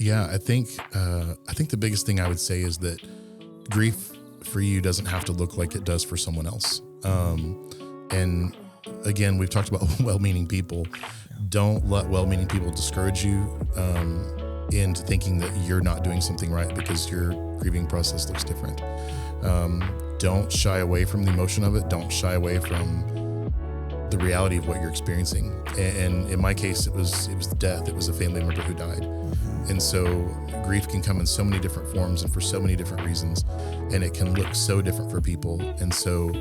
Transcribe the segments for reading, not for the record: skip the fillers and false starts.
Yeah, I think the biggest thing I would say is that grief for you doesn't have to look like it does for someone else. And again, we've talked about well-meaning people. Don't let well-meaning people discourage you into thinking that you're not doing something right because your grieving process looks different. Don't shy away from the emotion of it. Don't shy away from the reality of what you're experiencing. And in my case, it was the death. It was a family member who died. And so grief can come in so many different forms and for so many different reasons, and it can look so different for people. And so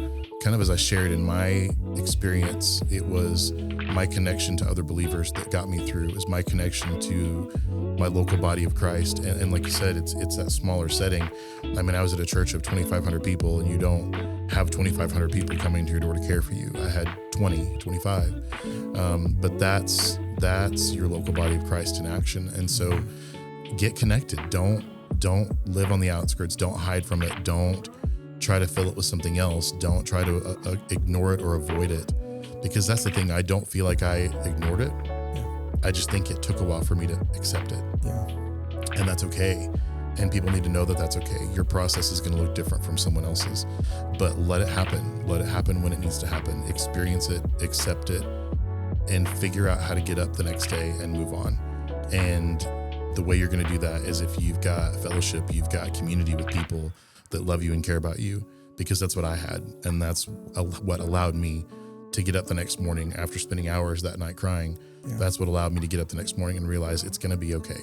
kind of as I shared in my experience, it was my connection to other believers that got me through. It was my connection to my local body of Christ. And like you said, it's that smaller setting. I mean, I was at a church of 2,500 people, and you don't have 2,500 people coming to your door to care for you. I had 20, 25. But that's your local body of Christ in action. And so get connected. Don't live on the outskirts. Don't hide from it. Don't try to fill it with something else. Don't try to ignore it or avoid it, because that's the thing. I don't feel like I ignored it. I just think it took a while for me to accept it. Yeah. And that's okay. And people need to know that that's okay. Your process is going to look different from someone else's, but let it happen. Let it happen when it needs to happen. Experience it, accept it, and figure out how to get up the next day and move on. And the way you're going to do that is if you've got fellowship, you've got community with people that love you and care about you, because that's what I had. And that's what allowed me to get up the next morning after spending hours that night crying. Yeah. That's what allowed me to get up the next morning and realize it's going to be okay.